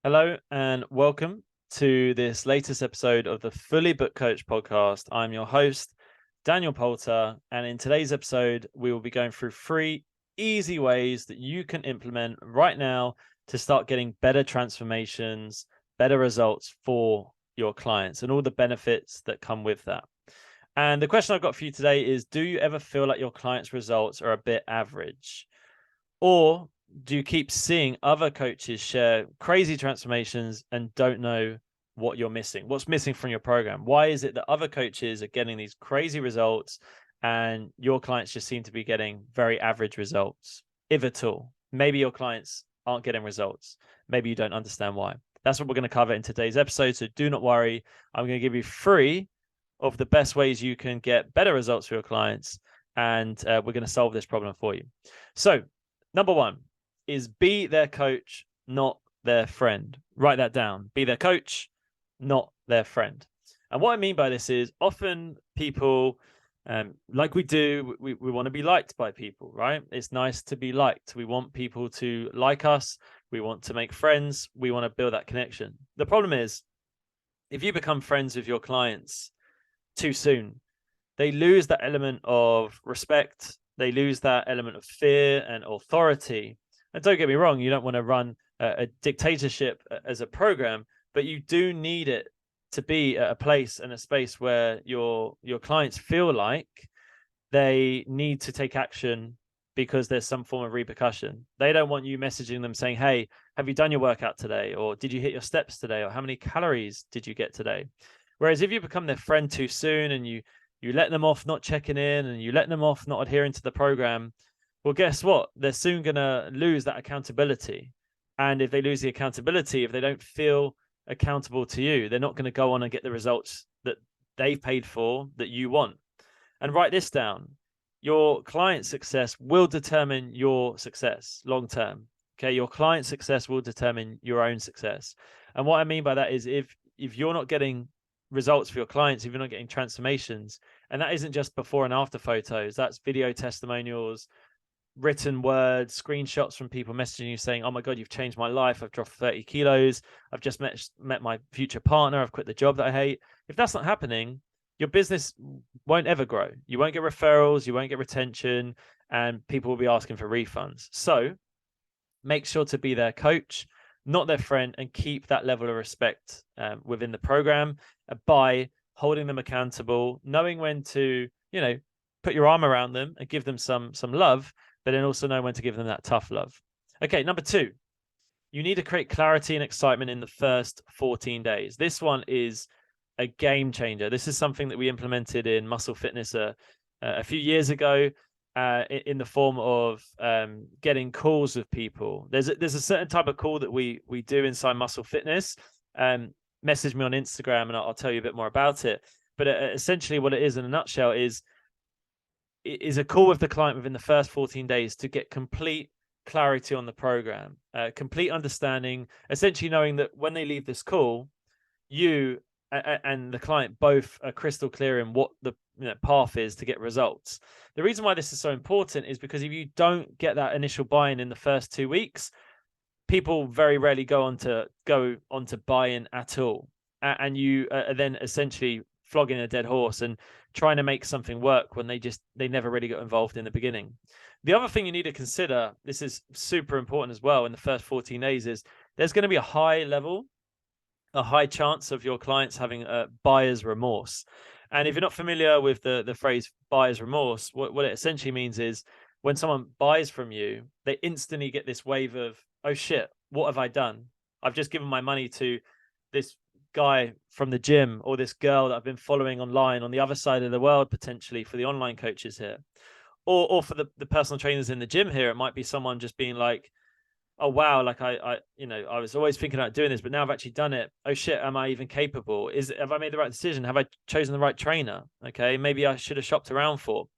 Hello and welcome to this latest episode of the Fully Book Coach podcast. I'm your host, Daniel Poulter, and in today's episode, we will be going through 3 easy ways that you can implement right now to start getting better transformations, better results for your clients, and all the benefits that come with that. And the question I've got for you today is, do you ever feel like your clients' results are a bit average? Or do you keep seeing other coaches share crazy transformations and don't know what you're missing? What's missing from your program? Why is it that other coaches are getting these crazy results and your clients just seem to be getting very average results, if at all? Maybe your clients aren't getting results. Maybe you don't understand why. That's what we're going to cover in today's episode. So do not worry. I'm going to give you 3 of the best ways you can get better results for your clients. And we're going to solve this problem for you. So number 1 is be their coach, not their friend. Write that down. Be their coach, not their friend. And what I mean by this is often people, like we do, we want to be liked by people, right? It's nice to be liked. We want people to like us. We want to make friends. We want to build that connection. The problem is, if you become friends with your clients too soon, they lose that element of respect. They lose that element of fear and authority. And don't get me wrong, you don't want to run a dictatorship as a program, but you do need it to be at a place and a space where your clients feel like they need to take action because there's some form of repercussion. They don't want you messaging them saying, hey, have you done your workout today? Or did you hit your steps today? Or how many calories did you get today? Whereas if you become their friend too soon and you let them off not checking in and you let them off not adhering to the program, well, guess what? They're soon going to lose that accountability. And if they lose the accountability, if they don't feel accountable to you, they're not going to go on and get the results that they've paid for that you want. And write this down. Your client success will determine your success long term. Okay, your client success will determine your own success. And what I mean by that is if you're not getting results for your clients, if you're not getting transformations, and that isn't just before and after photos, that's video testimonials, written words, screenshots from people messaging you saying, oh my God, you've changed my life. I've dropped 30 kilos. I've just met my future partner. I've quit the job that I hate. If that's not happening, your business won't ever grow. You won't get referrals, you won't get retention, and people will be asking for refunds. So make sure to be their coach, not their friend, and keep that level of respect within the program by holding them accountable, knowing when to, put your arm around them and give them some love, but then also know when to give them that tough love. Okay, number 2, you need to create clarity and excitement in the first 14 days. This one is a game changer. This is something that we implemented in Muscle Fitness a few years ago. In the form of getting calls with people. There's a certain type of call that we do inside Muscle Fitness. Message me on Instagram and I'll tell you a bit more about it. But essentially what it is in a nutshell is a call with the client within the first 14 days to get complete clarity on the program, complete understanding, essentially knowing that when they leave this call, you and the client both are crystal clear in what the path is to get results. The reason why this is so important is because if you don't get that initial buy-in in the first 2 weeks, people very rarely go on to buy-in at all, and you are then essentially flogging a dead horse and trying to make something work when they never really got involved in the beginning. The other thing you need to consider, this is super important as well in the first 14 days, is there's going to be a high chance of your clients having a buyer's remorse. And if you're not familiar with the phrase buyer's remorse, what it essentially means is when someone buys from you, they instantly get this wave of, oh shit, what have I done? I've just given my money to this guy from the gym or this girl that I've been following online on the other side of the world, potentially for the online coaches here. Or for the personal trainers in the gym here, it might be someone just being like, oh wow, like I was always thinking about doing this, but now I've actually done it. Oh shit, am I even capable? Have I made the right decision? Have I chosen the right trainer? Okay, maybe I should have shopped around for.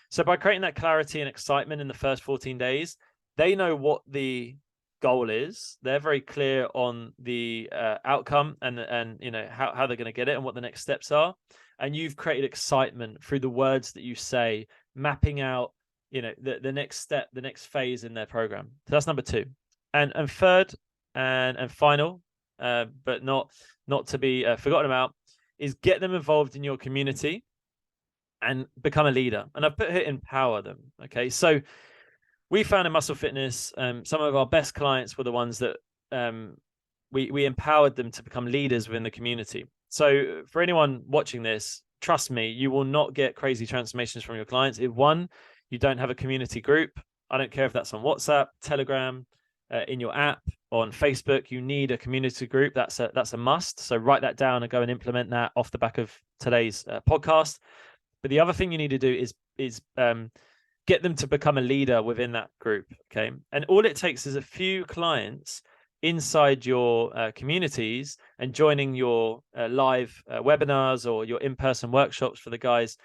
So by creating that clarity and excitement in the first 14 days, they know what the goal is. They're very clear on the outcome and how they're going to get it and what the next steps are. And you've created excitement through the words that you say, mapping out the next step, the next phase in their program. So that's number 2. And third and final, but not to be forgotten about, is get them involved in your community and become a leader. And I've put here empower them. Okay, so we found in Muscle Fitness, some of our best clients were the ones that we empowered them to become leaders within the community. So for anyone watching this, trust me, you will not get crazy transformations from your clients if, one, you don't have a community group. I don't care if that's on WhatsApp, Telegram, in your app, on Facebook. You need a community group. That's a must. So write that down and go and implement that off the back of today's podcast. But the other thing you need to do is get them to become a leader within that group. Okay, and all it takes is a few clients inside your communities and joining your live webinars or your in-person workshops for the guys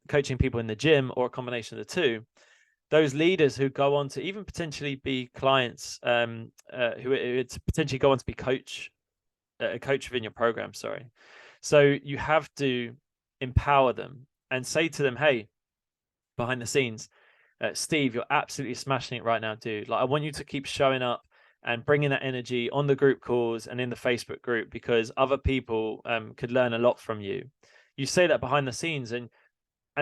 coaching people in the gym, or a combination of the two. Those leaders who go on to even potentially be clients, who would potentially go on to be a coach within your program. Sorry. So you have to empower them and say to them, hey, behind the scenes, Steve, you're absolutely smashing it right now, dude. Like, I want you to keep showing up and bringing that energy on the group calls and in the Facebook group, because other people could learn a lot from you. You say that behind the scenes, and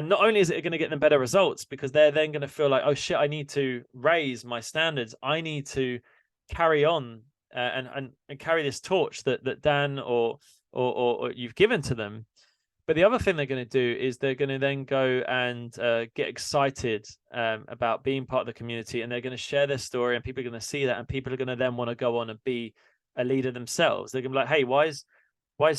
not only is it going to get them better results, because they're then going to feel like, oh shit, I need to raise my standards. I need to carry on and carry this torch that Dan or you've given to them. But the other thing they're going to do is they're going to then go and get excited about being part of the community, and they're going to share their story, and people are going to see that, and people are going to then want to go on and be a leader themselves. They're going to be like, hey, why is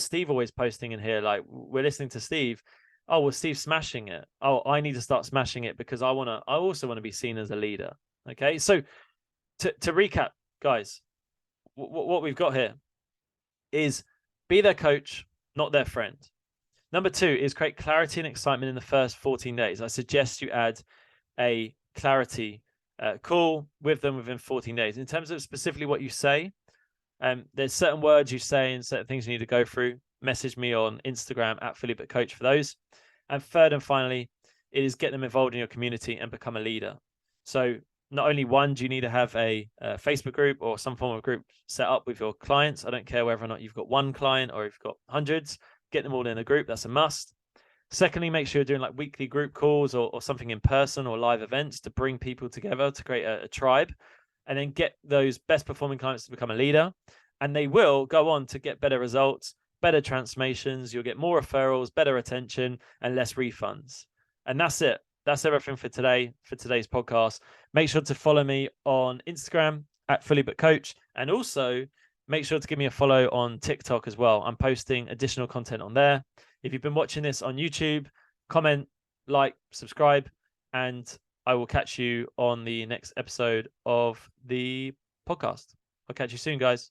Steve always posting in here? Like, we're listening to Steve. Oh, well, Steve's smashing it. Oh, I need to start smashing it because I also want to be seen as a leader. Okay, so to recap, guys, what we've got here is be their coach, not their friend. Number 2 is create clarity and excitement in the first 14 days. I suggest you add a clarity call with them within 14 days. In terms of specifically what you say, there's certain words you say and certain things you need to go through. Message me on Instagram at @PhilipButCoach for those. And third and finally, it is get them involved in your community and become a leader. So not only one, do you need to have a Facebook group or some form of group set up with your clients. I don't care whether or not you've got one client or you've got hundreds. Get them all in a group. That's a must. Secondly, make sure you're doing like weekly group calls or something in person or live events to bring people together to create a tribe, and then get those best performing clients to become a leader. And they will go on to get better results, better transformations. You'll get more referrals, better retention, and less refunds. And that's it. That's everything for today, for today's podcast. Make sure to follow me on Instagram at @PhilipButCoach, and also make sure to give me a follow on TikTok as well. I'm posting additional content on there. If you've been watching this on YouTube, comment, like, subscribe, and I will catch you on the next episode of the podcast. I'll catch you soon, guys.